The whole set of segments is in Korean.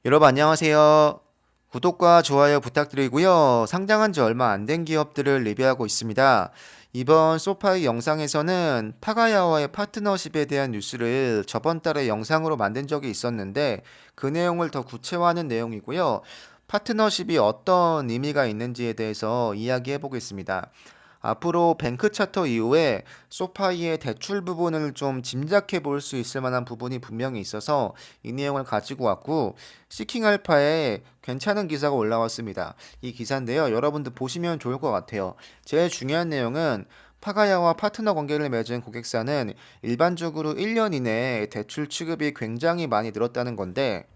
여러분 안녕하세요. 구독과 좋아요 부탁드리고요. 상장한 지 얼마 안 된 기업들을 리뷰하고 있습니다. 이번 소파이 영상에서는 파가야와의 파트너십에 대한 뉴스를 저번 달에 영상으로 만든 적이 있었는데 그 내용을 더 구체화하는 내용이고요. 파트너십이 어떤 의미가 있는지에 대해서 이야기해 보겠습니다. 앞으로 뱅크 차터 이후에 소파이의 대출 부분을 좀 짐작해 볼 수 있을 만한 부분이 분명히 있어서 이 내용을 가지고 왔고, 시킹 알파에 괜찮은 기사가 올라왔습니다. 이 기사인데요. 여러분들 보시면 좋을 것 같아요. 제일 중요한 내용은 파가야와 파트너 관계를 맺은 고객사는 일반적으로 1년 이내에 대출 취급이 굉장히 많이 늘었다는 건데,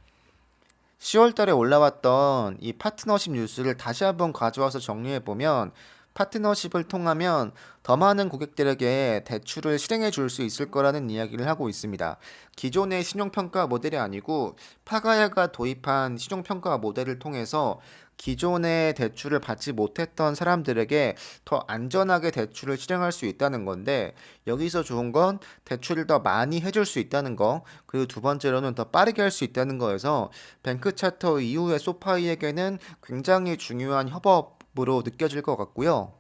10월 달에 올라왔던 이 파트너십 뉴스를 다시 한번 가져와서 정리해 보면 파트너십을 통하면 더 많은 고객들에게 대출을 실행해 줄 수 있을 거라는 이야기를 하고 있습니다. 기존의 신용평가 모델이 아니고 파가야가 도입한 신용평가 모델을 통해서 기존의 대출을 받지 못했던 사람들에게 더 안전하게 대출을 실행할 수 있다는 건데, 여기서 좋은 건 대출을 더 많이 해줄 수 있다는 거, 그리고 두 번째로는 더 빠르게 할 수 있다는 거여서 뱅크 차터 이후의 소파이에게는 굉장히 중요한 협업으로 느껴질 것 같고요.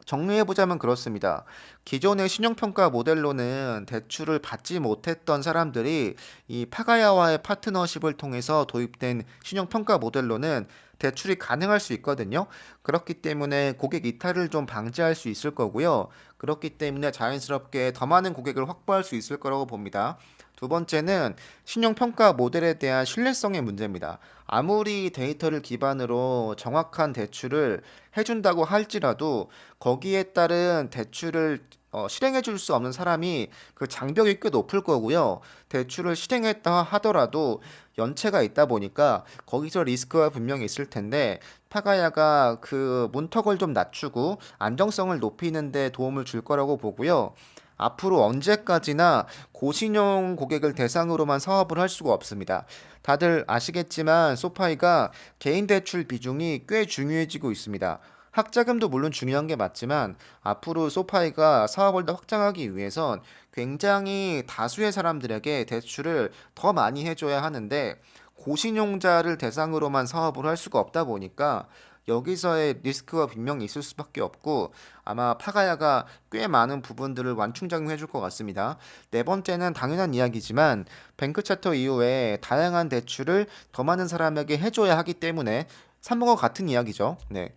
정리해보자면 그렇습니다. 기존의 신용평가 모델로는 대출을 받지 못했던 사람들이 이 파가야와의 파트너십을 통해서 도입된 신용평가 모델로는 대출이 가능할 수 있거든요. 그렇기 때문에 고객 이탈을 좀 방지할 수 있을 거고요. 그렇기 때문에 자연스럽게 더 많은 고객을 확보할 수 있을 거라고 봅니다. 두 번째는 신용평가 모델에 대한 신뢰성의 문제입니다. 아무리 데이터를 기반으로 정확한 대출을 해준다고 할지라도 거기에 따른 대출을 실행해 줄 수 없는 사람이 그 장벽이 꽤 높을 거고요. 대출을 실행했다 하더라도 연체가 있다 보니까 거기서 리스크가 분명히 있을 텐데 파가야가 그 문턱을 좀 낮추고 안정성을 높이는 데 도움을 줄 거라고 보고요. 앞으로 언제까지나 고신용 고객을 대상으로만 사업을 할 수가 없습니다. 다들 아시겠지만 소파이가 개인 대출 비중이 꽤 중요해지고 있습니다. 학자금도 물론 중요한 게 맞지만 앞으로 소파이가 사업을 더 확장하기 위해선 굉장히 다수의 사람들에게 대출을 더 많이 해줘야 하는데 고신용자를 대상으로만 사업을 할 수가 없다 보니까 여기서의 리스크가 분명히 있을 수밖에 없고 아마 파가야가 꽤 많은 부분들을 완충작용해 줄 것 같습니다. 네 번째는 당연한 이야기지만 뱅크 차터 이후에 다양한 대출을 더 많은 사람에게 해줘야 하기 때문에 삼성과 같은 이야기죠. 네.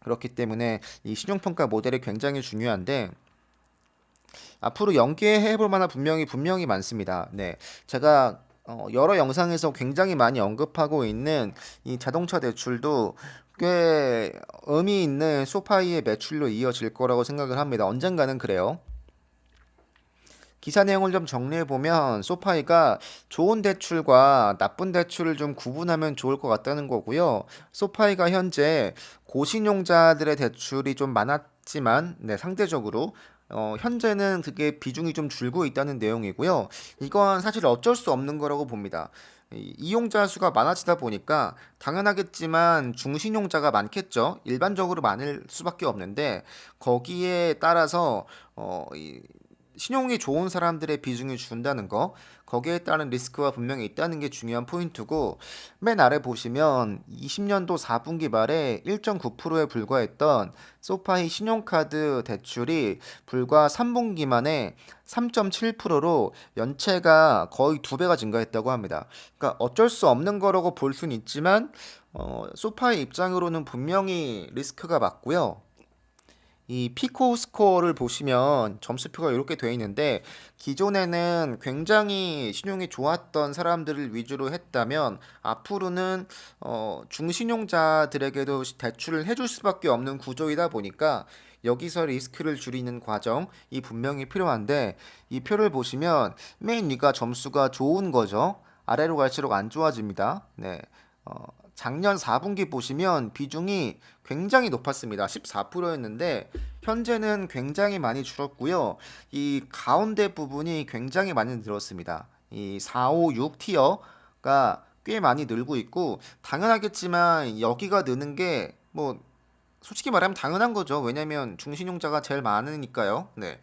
그렇기 때문에 이 신용평가 모델이 굉장히 중요한데 앞으로 연계해 볼 만한 분명히 많습니다. 네. 제가 여러 영상에서 굉장히 많이 언급하고 있는 이 자동차 대출도 꽤 의미 있는 소파이의 매출로 이어질 거라고 생각을 합니다. 언젠가는 그래요. 기사 내용을 좀 정리해 보면 소파이가 좋은 대출과 나쁜 대출을 좀 구분하면 좋을 것 같다는 거고요. 소파이가 현재 고신용자들의 대출이 좀 많았지만, 네, 상대적으로 현재는 그게 비중이 좀 줄고 있다는 내용이고요. 이건 사실 어쩔 수 없는 거라고 봅니다. 이용자 수가 많아지다 보니까 당연하겠지만 중신용자가 많겠죠. 일반적으로 많을 수밖에 없는데 거기에 따라서 이 신용이 좋은 사람들의 비중이 준다는 거, 거기에 따른 리스크가 분명히 있다는 게 중요한 포인트고, 맨 아래 보시면 20년도 4분기 말에 1.9%에 불과했던 소파이 신용카드 대출이 불과 3분기 만에 3.7%로 연체가 거의 2배가 증가했다고 합니다. 그러니까 어쩔 수 없는 거라고 볼 수는 있지만 소파의 입장으로는 분명히 리스크가 맞고요. 이 피코 스코어를 보시면 점수표가 이렇게 되어 있는데 기존에는 굉장히 신용이 좋았던 사람들을 위주로 했다면 앞으로는 중신용자들에게도 대출을 해줄 수밖에 없는 구조이다 보니까 여기서 리스크를 줄이는 과정이 분명히 필요한데 이 표를 보시면 맨 위가 점수가 좋은 거죠. 아래로 갈수록 안 좋아집니다. 네. 어, 작년 4분기 보시면 비중이 굉장히 높았습니다. 14%였는데 현재는 굉장히 많이 줄었고요. 이 가운데 부분이 굉장히 많이 늘었습니다. 이 4, 5, 6 티어가 꽤 많이 늘고 있고 당연하겠지만 여기가 느는 게 뭐 솔직히 말하면 당연한 거죠. 왜냐면 중신용자가 제일 많으니까요. 네.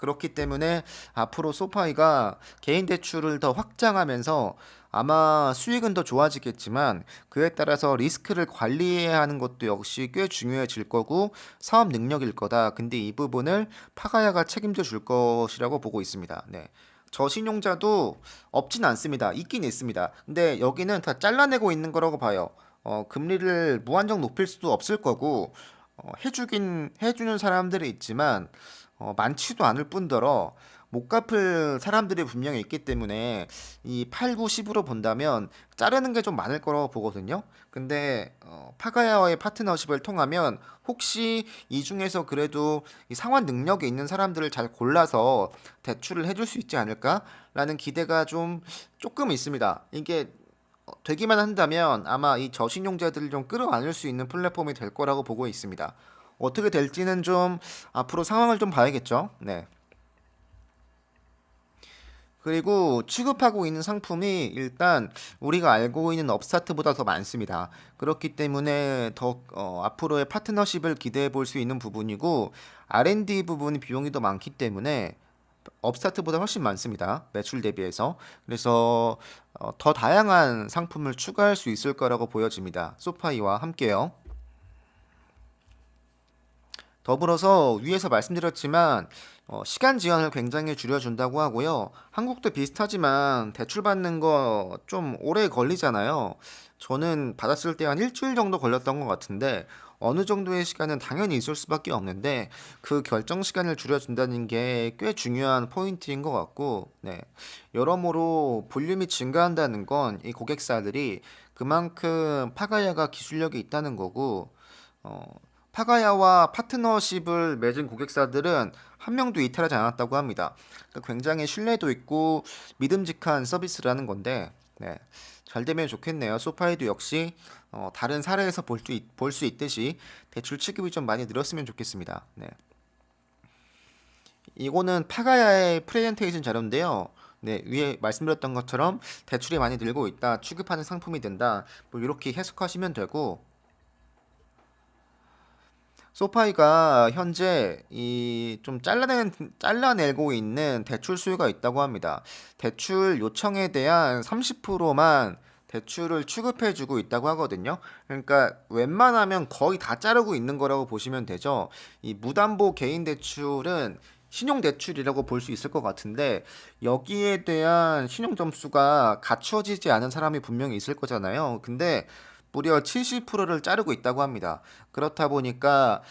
그렇기 때문에 앞으로 소파이가 개인 대출을 더 확장하면서 아마 수익은 더 좋아지겠지만 그에 따라서 리스크를 관리해야 하는 것도 역시 꽤 중요해질 거고 사업 능력일 거다. 근데 이 부분을 파가야가 책임져 줄 것이라고 보고 있습니다. 네. 저신용자도 없진 않습니다. 있긴 있습니다. 근데 여기는 다 잘라내고 있는 거라고 봐요. 금리를 무한정 높일 수도 없을 거고 해주는 사람들이 있지만 많지도 않을 뿐더러 못 갚을 사람들이 분명히 있기 때문에 이 8, 9, 10으로 본다면 자르는 게 좀 많을 거라고 보거든요. 근데 파가야와의 파트너십을 통하면 혹시 이 중에서 그래도 이 상환 능력이 있는 사람들을 잘 골라서 대출을 해줄 수 있지 않을까라는 기대가 좀 조금 있습니다. 이게 되기만 한다면 아마 이 저신용자들을 좀 끌어안을 수 있는 플랫폼이 될 거라고 보고 있습니다. 어떻게 될지는 좀 앞으로 상황을 좀 봐야겠죠. 네. 그리고 취급하고 있는 상품이 일단 우리가 알고 있는 업스타트보다 더 많습니다. 그렇기 때문에 더 앞으로의 파트너십을 기대해 볼 수 있는 부분이고 R&D 부분 비용이 더 많기 때문에 업스타트보다 훨씬 많습니다. 매출 대비해서. 그래서 더 다양한 상품을 추가할 수 있을 거라고 보여집니다. 소파이와 함께요. 더불어서 위에서 말씀드렸지만 시간 지연을 굉장히 줄여준다고 하고요. 한국도 비슷하지만 대출 받는 거 좀 오래 걸리잖아요. 저는 받았을 때 한 일주일 정도 걸렸던 것 같은데 어느 정도의 시간은 당연히 있을 수밖에 없는데 그 결정 시간을 줄여준다는 게 꽤 중요한 포인트인 것 같고, 네. 여러모로 볼륨이 증가한다는 건 이 고객사들이 그만큼 파가야가 기술력이 있다는 거고, 어, 파가야와 파트너십을 맺은 고객사들은 한 명도 이탈하지 않았다고 합니다. 그러니까 굉장히 신뢰도 있고 믿음직한 서비스라는 건데, 네. 잘 되면 좋겠네요. 소파이도 역시 다른 사례에서 볼 수 있듯이 대출 취급이 좀 많이 늘었으면 좋겠습니다. 네. 이거는 파가야의 프레젠테이션 자료인데요. 네, 위에 말씀드렸던 것처럼 대출이 많이 늘고 있다, 취급하는 상품이 된다, 뭐 이렇게 해석하시면 되고, 소파이가 현재 이 좀 잘라내고 있는 대출 수요가 있다고 합니다. 대출 요청에 대한 30%만 대출을 취급해주고 있다고 하거든요. 그러니까 웬만하면 거의 다 자르고 있는 거라고 보시면 되죠. 이 무담보 개인 대출은 신용 대출이라고 볼 수 있을 것 같은데 여기에 대한 신용 점수가 갖추어지지 않은 사람이 분명히 있을 거잖아요. 근데 무려 70%를 자르고 있다고 합니다. 그렇다 보니까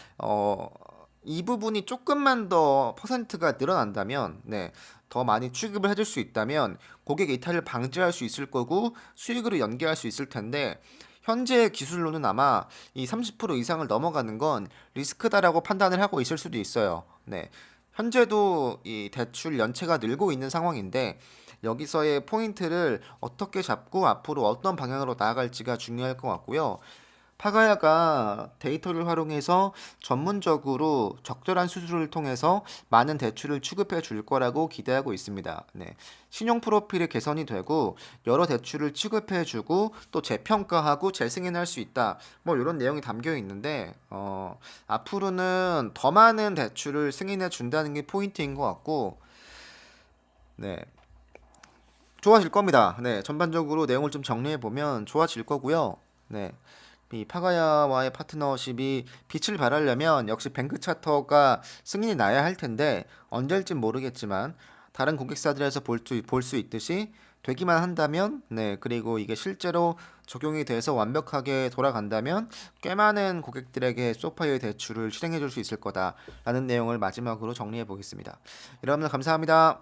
이 부분이 조금만 더 퍼센트가 늘어난다면, 네, 더 많이 취급을 해줄 수 있다면 고객 이탈을 방지할 수 있을 거고 수익으로 연계할 수 있을 텐데 현재 기술로는 아마 이 30% 이상을 넘어가는 건 리스크다라고 판단을 하고 있을 수도 있어요. 네. 현재도 이 대출 연체가 늘고 있는 상황인데 여기서의 포인트를 어떻게 잡고 앞으로 어떤 방향으로 나아갈지가 중요할 것 같고요. 파가야가 데이터를 활용해서 전문적으로 적절한 수수료를 통해서 많은 대출을 취급해 줄 거라고 기대하고 있습니다. 네. 신용 프로필이 개선이 되고 여러 대출을 취급해 주고 또 재평가하고 재승인할 수 있다. 뭐 이런 내용이 담겨 있는데 앞으로는 더 많은 대출을 승인해 준다는 게 포인트인 것 같고 네. 좋아질 겁니다. 네. 전반적으로 내용을 좀 정리해 보면 좋아질 거고요. 네. 이 파가야와의 파트너십이 빛을 발하려면 역시 뱅크 차터가 승인이 나야 할 텐데 언제일진 모르겠지만 다른 고객사들에서 볼 수 있듯이 되기만 한다면 네 그리고 이게 실제로 적용이 돼서 완벽하게 돌아간다면 꽤 많은 고객들에게 소파이의 대출을 실행해 줄 수 있을 거다라는 내용을 마지막으로 정리해 보겠습니다. 여러분 감사합니다.